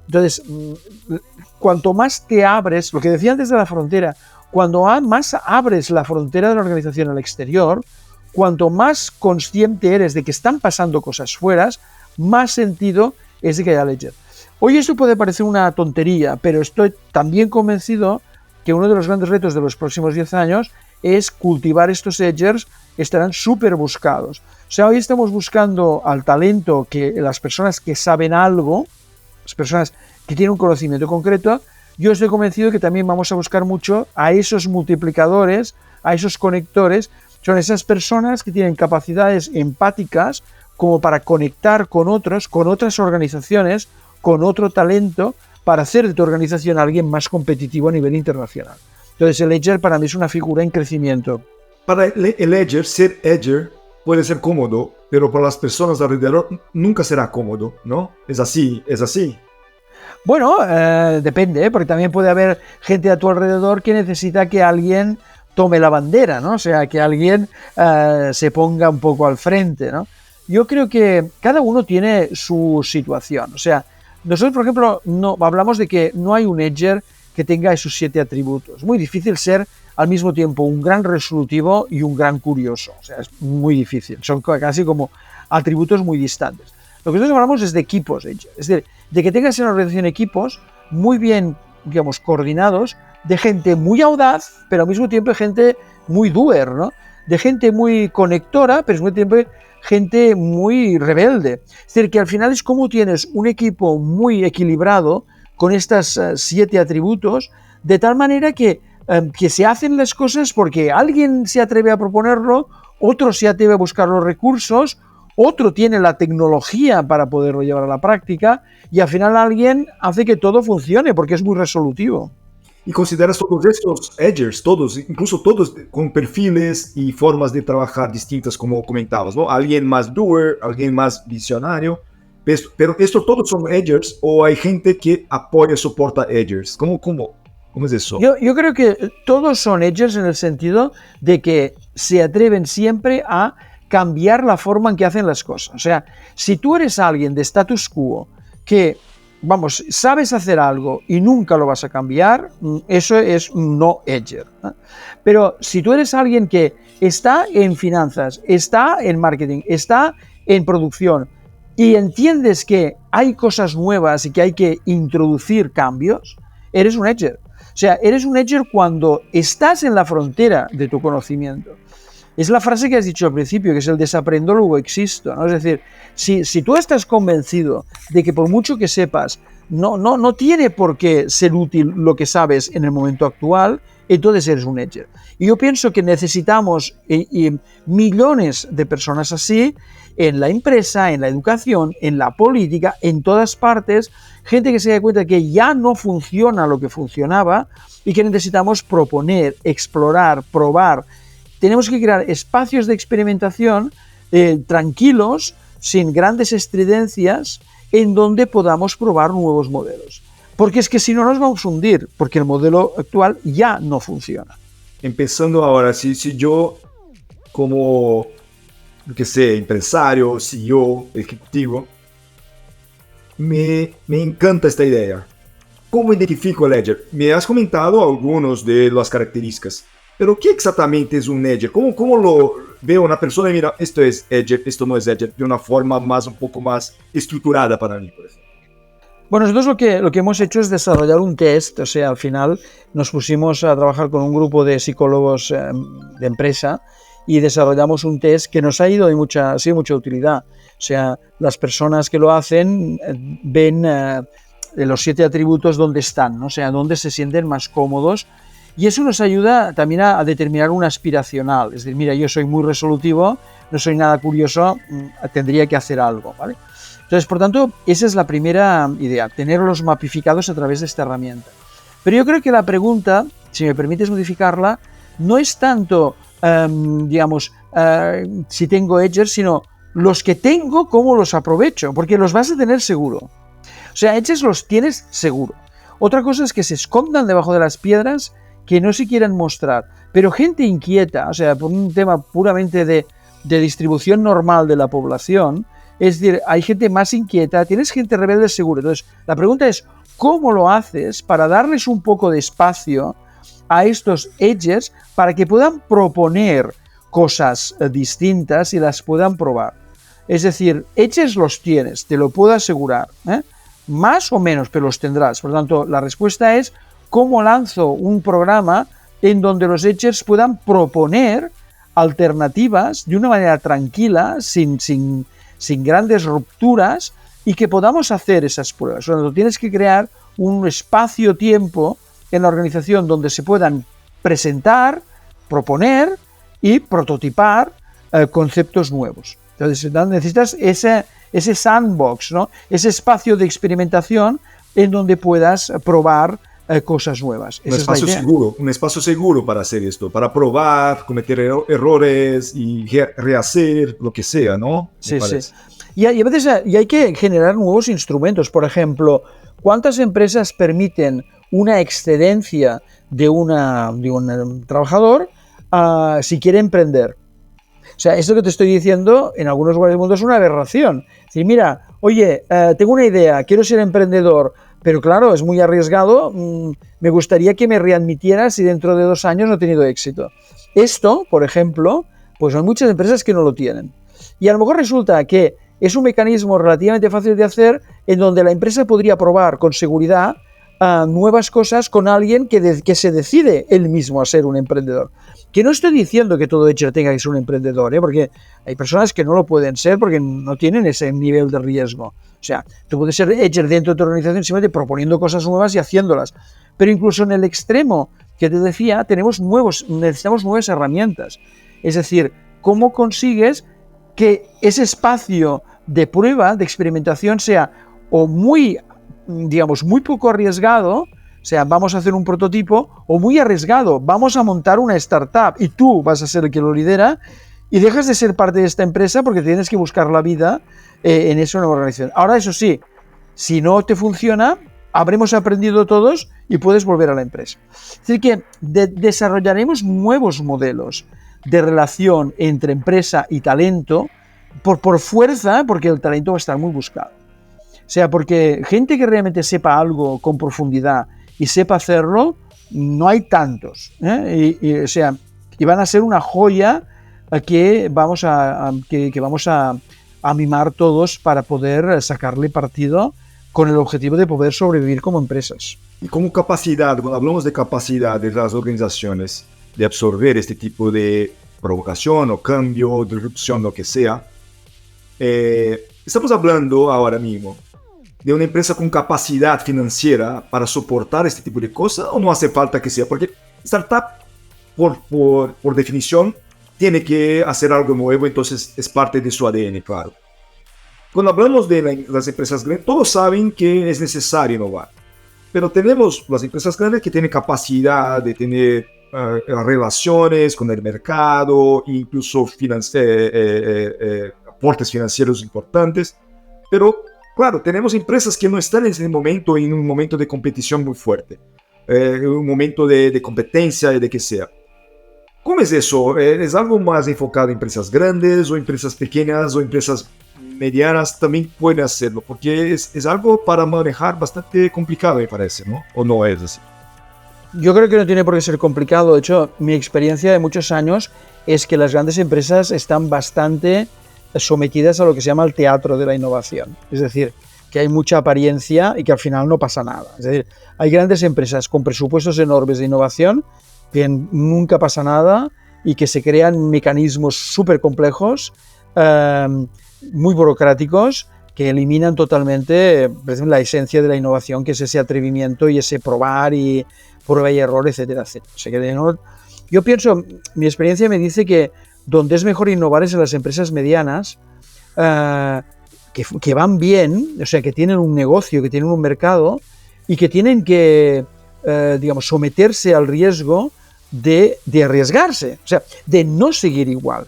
S1: Entonces, cuanto más te abres, lo que decía antes de la frontera, cuando más abres la frontera de la organización al exterior, cuanto más consciente eres de que están pasando cosas fuera, más sentido es de que haya Ledger. Hoy esto puede parecer una tontería, pero estoy también convencido que uno de los grandes retos de los próximos 10 años es cultivar estos Ledgers que estarán súper buscados. O sea, hoy estamos buscando al talento, que las personas que saben algo, las personas que tienen un conocimiento concreto. Yo estoy convencido que también vamos a buscar mucho a esos multiplicadores, a esos conectores. Son esas personas que tienen capacidades empáticas como para conectar con otros, con otras organizaciones, con otro talento, para hacer de tu organización alguien más competitivo a nivel internacional. Entonces, el Ledger para mí es una figura en crecimiento.
S2: Para el Ledger, ser Ledger puede ser cómodo, pero para las personas alrededor nunca será cómodo, ¿no? Es así, es así.
S1: Bueno, depende, porque también puede haber gente a tu alrededor que necesita que alguien tome la bandera, ¿no? O sea, que alguien se ponga un poco al frente, ¿no? Yo creo que cada uno tiene su situación. O sea, nosotros, por ejemplo, no hablamos de que no hay un edger que tenga esos 7 atributos. Muy difícil ser al mismo tiempo un gran resolutivo y un gran curioso. O sea, es muy difícil. Son casi como atributos muy distantes. Lo que nosotros hablamos es de equipos edger. Es decir, de que tengas en la organización equipos muy bien, digamos, coordinados, de gente muy audaz, pero al mismo tiempo gente muy doer, ¿no? De gente muy conectora, pero al mismo tiempo gente muy rebelde. Es decir, que al final es como tienes un equipo muy equilibrado con estos 7 atributos, de tal manera que se hacen las cosas porque alguien se atreve a proponerlo, otro se atreve a buscar los recursos, otro tiene la tecnología para poderlo llevar a la práctica y al final alguien hace que todo funcione porque es muy resolutivo.
S2: Y consideras todos estos edgers, todos, incluso todos con perfiles y formas de trabajar distintas, como comentabas, ¿no? Alguien más doer, alguien más visionario, pero estos todos son edgers o hay gente que apoya, soporta edgers. ¿Cómo es eso?
S1: Yo creo que todos son edgers en el sentido de que se atreven siempre a cambiar la forma en que hacen las cosas. O sea, si tú eres alguien de status quo que, vamos, sabes hacer algo y nunca lo vas a cambiar, eso es no edger, ¿eh? Pero si tú eres alguien que está en finanzas, está en marketing, está en producción y entiendes que hay cosas nuevas y que hay que introducir cambios, eres un edger. O sea, eres un edger cuando estás en la frontera de tu conocimiento. Es la frase que has dicho al principio, que es el desaprendo, luego existo, ¿no? Es decir, si tú estás convencido de que por mucho que sepas, no tiene por qué ser útil lo que sabes en el momento actual, entonces eres un edger. Y yo pienso que necesitamos millones de personas así en la empresa, en la educación, en la política, en todas partes, gente que se dé cuenta que ya no funciona lo que funcionaba y que necesitamos proponer, explorar, probar. Tenemos que crear espacios de experimentación tranquilos, sin grandes estridencias, en donde podamos probar nuevos modelos. Porque es que si no nos vamos a hundir, porque el modelo actual ya no funciona.
S2: Empezando ahora, si yo como, que sé, empresario, CEO, ejecutivo, me encanta esta idea. ¿Cómo identifico el edger? Me has comentado algunas de las características, pero ¿qué exactamente es un edger? ¿Cómo lo veo una persona y mira, esto es edger, esto no es edger, de una forma un poco más estructurada para mí, por ejemplo?
S1: Bueno, nosotros lo que hemos hecho es desarrollar un test, o sea, al final nos pusimos a trabajar con un grupo de psicólogos de empresa y desarrollamos un test que nos ha sido de mucha utilidad. O sea, las personas que lo hacen ven los 7 atributos dónde están, ¿no? O sea, dónde se sienten más cómodos. Y eso nos ayuda también a determinar un aspiracional. Es decir, mira, yo soy muy resolutivo, no soy nada curioso, tendría que hacer algo, ¿vale? Entonces, por tanto, esa es la primera idea, tenerlos mapificados a través de esta herramienta. Pero yo creo que la pregunta, si me permites modificarla, no es tanto, si tengo edgers, sino los que tengo, cómo los aprovecho, porque los vas a tener seguro. O sea, edgers los tienes seguro. Otra cosa es que se escondan debajo de las piedras, que no se quieran mostrar. Pero gente inquieta, o sea, por un tema puramente de distribución normal de la población, es decir, hay gente más inquieta, tienes gente rebelde seguro. Entonces, la pregunta es, ¿cómo lo haces para darles un poco de espacio a estos edgers para que puedan proponer cosas distintas y las puedan probar? Es decir, edgers los tienes, te lo puedo asegurar, ¿eh? Más o menos, pero los tendrás. Por lo tanto, la respuesta es, ¿cómo lanzo un programa en donde los edgers puedan proponer alternativas de una manera tranquila, sin grandes rupturas, y que podamos hacer esas pruebas? Por lo tanto, tienes que crear un espacio-tiempo en la organización donde se puedan presentar, proponer y prototipar conceptos nuevos. Entonces, necesitas ese sandbox, ¿no? Ese espacio de experimentación en donde puedas probar cosas nuevas.
S2: Un espacio seguro para hacer esto, para probar, cometer errores y rehacer lo que sea, ¿no?
S1: Sí. Y a veces hay que generar nuevos instrumentos. Por ejemplo, ¿cuántas empresas permiten una excedencia de un trabajador si quiere emprender? O sea, esto que te estoy diciendo en algunos lugares del mundo es una aberración. Es decir, mira, oye, tengo una idea, quiero ser emprendedor, pero claro, es muy arriesgado, me gustaría que me readmitieras si dentro de 2 años no he tenido éxito. Esto, por ejemplo, pues hay muchas empresas que no lo tienen. Y a lo mejor resulta que es un mecanismo relativamente fácil de hacer en donde la empresa podría probar con seguridad nuevas cosas con alguien que se decide él mismo a ser un emprendedor. Que no estoy diciendo que todo HR tenga que ser un emprendedor, porque hay personas que no lo pueden ser porque no tienen ese nivel de riesgo. O sea, tú puedes ser HR dentro de tu organización simplemente proponiendo cosas nuevas y haciéndolas. Pero incluso en el extremo que te decía, necesitamos nuevas herramientas. Es decir, ¿cómo consigues que ese espacio de prueba, de experimentación, sea o muy poco arriesgado, o sea, vamos a hacer un prototipo, o muy arriesgado, vamos a montar una startup y tú vas a ser el que lo lidera y dejas de ser parte de esta empresa porque tienes que buscar la vida en esa nueva organización. Ahora, eso sí, si no te funciona, habremos aprendido todos y puedes volver a la empresa. Es decir, que desarrollaremos nuevos modelos de relación entre empresa y talento por fuerza, porque el talento va a estar muy buscado. O sea, porque gente que realmente sepa algo con profundidad y sepa hacerlo, no hay tantos. O sea, y van a ser una joya que vamos a mimar todos para poder sacarle partido con el objetivo de poder sobrevivir como empresas.
S2: Y como capacidad, cuando hablamos de capacidad de las organizaciones de absorber este tipo de provocación o cambio, disrupción, lo que sea, estamos hablando ahora mismo de una empresa con capacidad financiera para soportar este tipo de cosas, o no hace falta que sea, porque startup por definición tiene que hacer algo nuevo, entonces es parte de su ADN, claro. Cuando hablamos de las empresas grandes, todos saben que es necesario innovar, pero tenemos las empresas grandes que tienen capacidad de tener relaciones con el mercado, incluso aportes financieros importantes, pero claro, tenemos empresas que no están en ese momento, en un momento de competición muy fuerte, un momento de competencia y de que sea. ¿Cómo es eso? ¿Es algo más enfocado en empresas grandes o empresas pequeñas o empresas medianas también pueden hacerlo? Porque es algo para manejar bastante complicado, me parece, ¿no? ¿O no es así?
S1: Yo creo que no tiene por qué ser complicado. De hecho, mi experiencia de muchos años es que las grandes empresas están bastante sometidas a lo que se llama el teatro de la innovación. Es decir, que hay mucha apariencia y que al final no pasa nada. Es decir, hay grandes empresas con presupuestos enormes de innovación que nunca pasa nada y que se crean mecanismos súper complejos, muy burocráticos, que eliminan totalmente la esencia de la innovación, que es ese atrevimiento y ese probar y prueba y error, etcétera, etcétera. O sea, que yo pienso, mi experiencia me dice que donde es mejor innovar es en las empresas medianas, que van bien, o sea, que tienen un negocio, que tienen un mercado y que tienen que, someterse al riesgo de arriesgarse, o sea, de no seguir igual.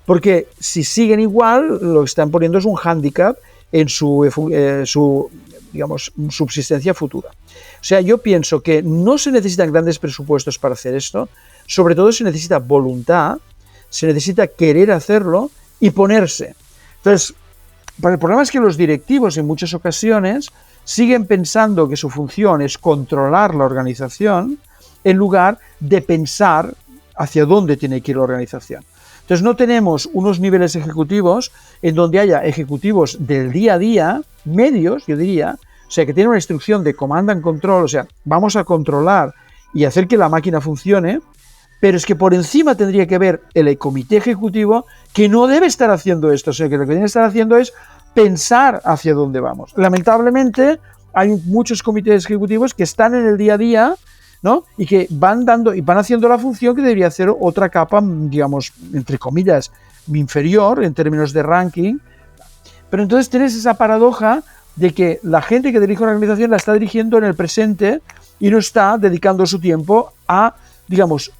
S1: Porque si siguen igual, lo que están poniendo es un hándicap en su subsistencia futura. O sea, yo pienso que no se necesitan grandes presupuestos para hacer esto, sobre todo se necesita voluntad, se necesita querer hacerlo y ponerse. Entonces, el problema es que los directivos en muchas ocasiones siguen pensando que su función es controlar la organización en lugar de pensar hacia dónde tiene que ir la organización. Entonces no tenemos unos niveles ejecutivos en donde haya ejecutivos del día a día, medios, yo diría, o sea, que tienen una instrucción de command and control, o sea, vamos a controlar y hacer que la máquina funcione, pero es que por encima tendría que haber el comité ejecutivo que no debe estar haciendo esto, o sea, que lo que tiene que estar haciendo es pensar hacia dónde vamos. Lamentablemente hay muchos comités ejecutivos que están en el día a día, ¿no? Y que van haciendo la función que debería hacer otra capa, digamos, entre comillas, inferior en términos de ranking. Pero entonces tienes esa paradoja de que la gente que dirige una organización la está dirigiendo en el presente y no está dedicando su tiempo a, digamos,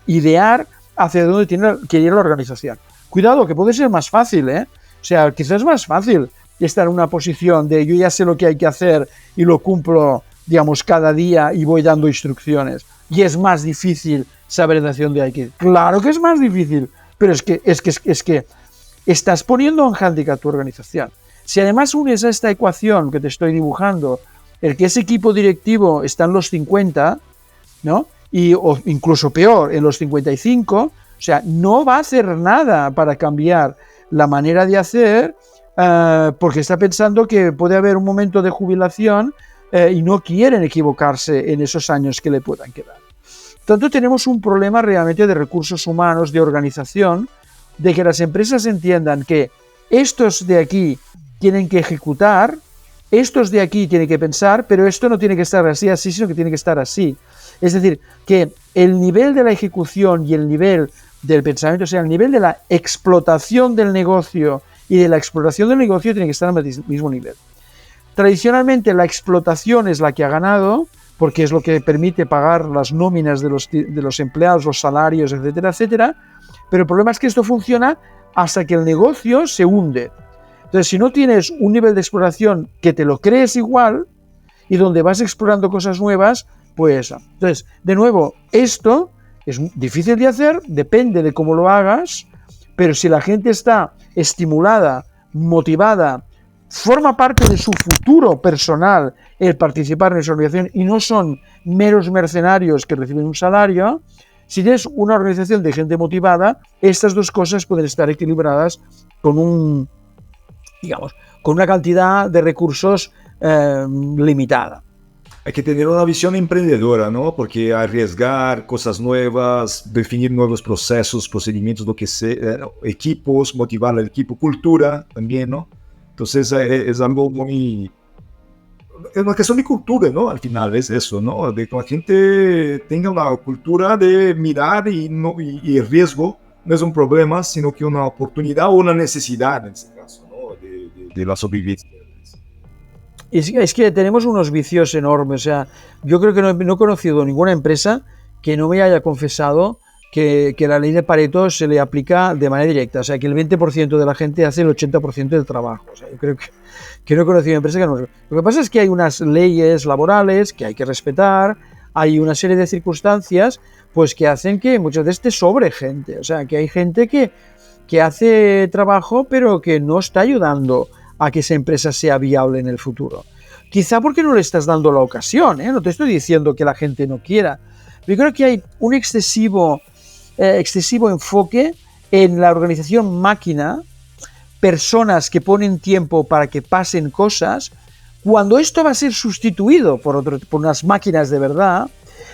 S1: idear hacia dónde tiene que ir la organización. Cuidado, que puede ser más fácil, ¿eh? O sea, quizás es más fácil estar en una posición de yo ya sé lo que hay que hacer y lo cumplo, digamos, cada día y voy dando instrucciones. Y es más difícil saber hacia dónde hay que ir. Claro que es más difícil, Pero es que estás poniendo en hándicap tu organización. Si además unes a esta ecuación que te estoy dibujando, el que ese equipo directivo está en los 50, ¿no? O incluso peor, en los 55, o sea, no va a hacer nada para cambiar la manera de hacer, porque está pensando que puede haber un momento de jubilación y no quieren equivocarse en esos años que le puedan quedar. Tanto tenemos un problema realmente de recursos humanos, de organización, de que las empresas entiendan que estos de aquí tienen que ejecutar, estos de aquí tienen que pensar, pero esto no tiene que estar así, sino que tiene que estar así. Es decir, que el nivel de la ejecución y el nivel del pensamiento, o sea, el nivel de la explotación del negocio y de la exploración del negocio tiene que estar al mismo nivel. Tradicionalmente la explotación es la que ha ganado, porque es lo que permite pagar las nóminas de los empleados, los salarios, etcétera, etcétera, pero el problema es que esto funciona hasta que el negocio se hunde. Entonces, si no tienes un nivel de exploración que te lo crees igual y donde vas explorando cosas nuevas, pues, entonces, de nuevo, esto es difícil de hacer, depende de cómo lo hagas, pero si la gente está estimulada, motivada, forma parte de su futuro personal el participar en esa organización y no son meros mercenarios que reciben un salario, si tienes una organización de gente motivada, estas dos cosas pueden estar equilibradas con con una cantidad de recursos limitada.
S2: Hay que tener una visión emprendedora, ¿no? Porque arriesgar cosas nuevas, definir nuevos procesos, procedimientos, lo que sea, equipos, motivar al equipo, cultura también, ¿no? Entonces es algo muy... Es una cuestión de cultura, ¿no? Al final es eso, ¿no? De que la gente tenga una cultura de mirar y el riesgo no es un problema, sino que una oportunidad o una necesidad en este caso, ¿no? De la sobrevivencia.
S1: Es que tenemos unos vicios enormes. O sea, yo creo que no he conocido ninguna empresa que no me haya confesado que la ley de Pareto se le aplica de manera directa. O sea, que el 20% de la gente hace el 80% del trabajo. O sea, yo creo que no he conocido una empresa que no. Lo que pasa es que hay unas leyes laborales que hay que respetar, hay una serie de circunstancias pues que hacen que muchas veces sobre gente. O sea, que hay gente que hace trabajo pero que no está ayudando a que esa empresa sea viable en el futuro. Quizá porque no le estás dando la ocasión, ¿eh? No te estoy diciendo que la gente no quiera. Yo creo que hay un excesivo enfoque en la organización máquina, personas que ponen tiempo para que pasen cosas, cuando esto va a ser sustituido por unas máquinas de verdad,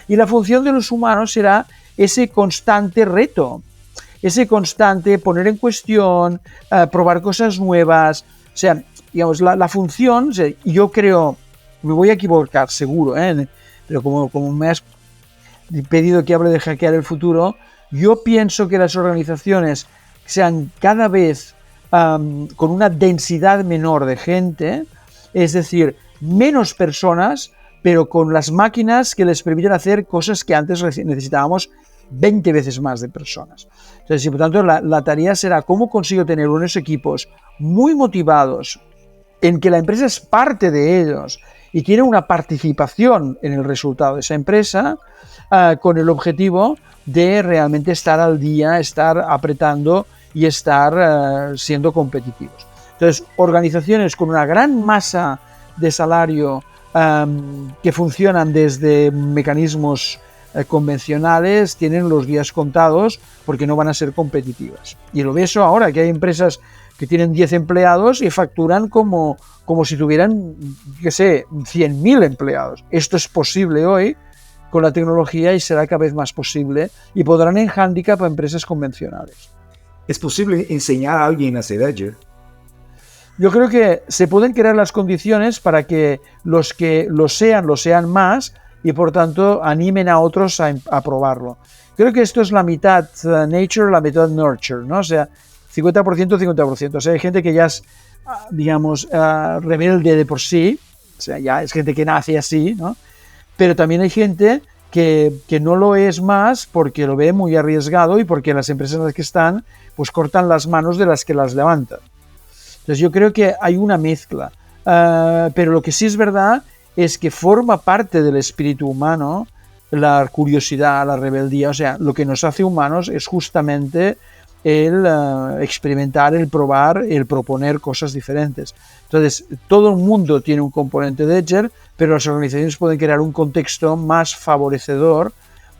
S1: y la función de los humanos será ese constante reto, ese constante poner en cuestión, probar cosas nuevas. O sea, digamos, la función, o sea, yo creo, me voy a equivocar seguro, pero como me has pedido que hable de hackear el futuro, yo pienso que las organizaciones sean cada vez con una densidad menor de gente, es decir, menos personas, pero con las máquinas que les permiten hacer cosas que antes necesitábamos 20 veces más de personas. Entonces, y por tanto, la tarea será cómo consigo tener unos equipos muy motivados, en que la empresa es parte de ellos y tiene una participación en el resultado de esa empresa, con el objetivo de realmente estar al día, estar apretando y estar siendo competitivos. Entonces, organizaciones con una gran masa de salario que funcionan desde mecanismos convencionales tienen los días contados porque no van a ser competitivas. Y lo ves ahora, que hay empresas que tienen 10 empleados y facturan como si tuvieran, qué sé, 100.000 empleados. Esto es posible hoy con la tecnología y será cada vez más posible y podrán en hándicap a empresas convencionales.
S2: ¿Es posible enseñar a alguien a ser Agile?
S1: Yo creo que se pueden crear las condiciones para que los que lo sean más y por tanto animen a otros a probarlo. Creo que esto es la mitad nature, la mitad nurture, ¿no? O sea, 50%, 50%. O sea, hay gente que ya es, digamos, rebelde de por sí, o sea, ya es gente que nace así, ¿no? Pero también hay gente que no lo es más porque lo ve muy arriesgado y porque las empresas en las que están pues cortan las manos de las que las levantan. Entonces yo creo que hay una mezcla, pero lo que sí es verdad es que forma parte del espíritu humano la curiosidad, la rebeldía. O sea, lo que nos hace humanos es justamente el experimentar, el probar, el proponer cosas diferentes. Entonces, todo el mundo tiene un componente de Edger, pero las organizaciones pueden crear un contexto más favorecedor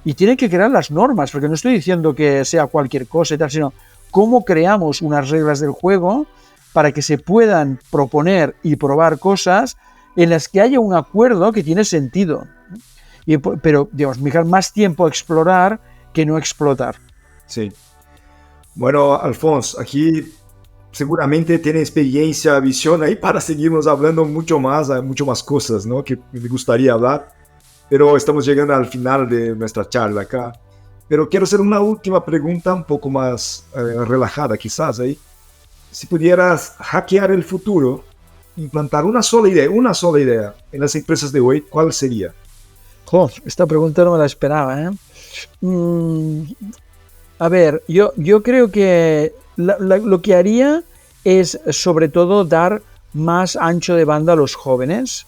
S1: y tienen que crear las normas, porque no estoy diciendo que sea cualquier cosa y tal, sino cómo creamos unas reglas del juego para que se puedan proponer y probar cosas en las que haya un acuerdo que tiene sentido. Pero, digamos, dejar más tiempo a explorar que no explotar.
S2: Sí. Bueno, Alfonso, aquí seguramente tiene experiencia, visión ahí para seguirnos hablando mucho más cosas, ¿no? Que me gustaría hablar, pero estamos llegando al final de nuestra charla acá. Pero quiero hacer una última pregunta un poco más relajada quizás ahí. Si pudieras hackear el futuro, implantar una sola idea en las empresas de hoy, ¿cuál sería?
S1: Esta pregunta no me la esperaba, ¿eh? A ver, yo creo que lo que haría es sobre todo dar más ancho de banda a los jóvenes.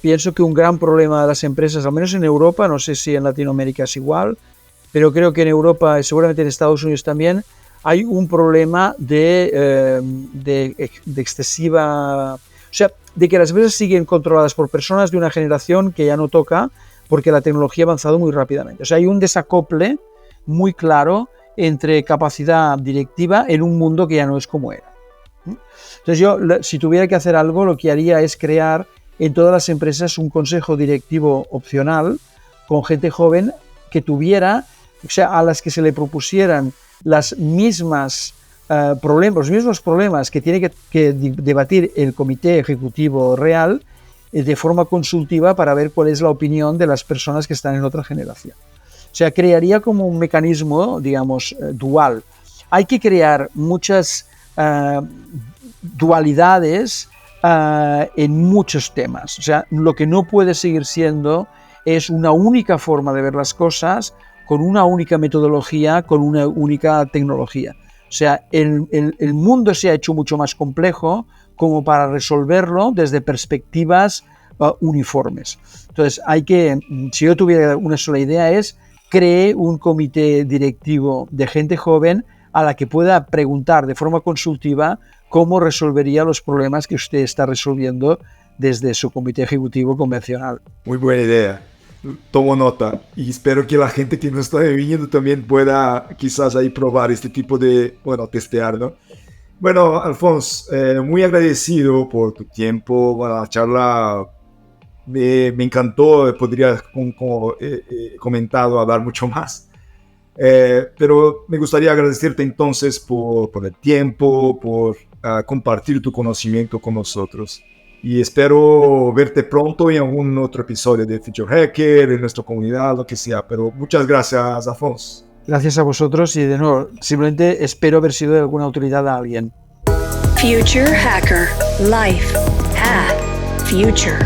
S1: Pienso que un gran problema de las empresas, al menos en Europa, no sé si en Latinoamérica es igual, pero creo que en Europa y seguramente en Estados Unidos también hay un problema de excesiva... O sea, de que las empresas siguen controladas por personas de una generación que ya no toca porque la tecnología ha avanzado muy rápidamente. O sea, hay un desacople muy claro entre capacidad directiva en un mundo que ya no es como era. Entonces yo, si tuviera que hacer algo, lo que haría es crear en todas las empresas un consejo directivo opcional con gente joven que tuviera, o sea, a las que se le propusieran los mismos problemas que tiene que debatir el comité ejecutivo real de forma consultiva para ver cuál es la opinión de las personas que están en otra generación. O sea, crearía como un mecanismo, digamos, dual. Hay que crear muchas dualidades en muchos temas. O sea, lo que no puede seguir siendo es una única forma de ver las cosas, con una única metodología, con una única tecnología. O sea, el mundo se ha hecho mucho más complejo como para resolverlo desde perspectivas uniformes. Entonces, si yo tuviera una sola idea, es cree un comité directivo de gente joven a la que pueda preguntar de forma consultiva cómo resolvería los problemas que usted está resolviendo desde su comité ejecutivo convencional.
S2: Muy buena idea. Tomo nota y espero que la gente que nos está viendo también pueda quizás ahí probar este tipo de, testear, ¿no? Bueno, Alfonso, muy agradecido por tu tiempo. Bueno, la charla me encantó, podría, como comentado, hablar mucho más. Pero me gustaría agradecerte entonces por el tiempo, por compartir tu conocimiento con nosotros. Y espero verte pronto en algún otro episodio de Future Hacker, en nuestra comunidad, lo que sea. Pero muchas gracias, Alfonso.
S1: Gracias a vosotros y de nuevo, simplemente espero haber sido de alguna utilidad a alguien.
S3: Future Hacker. Life. Path. Future.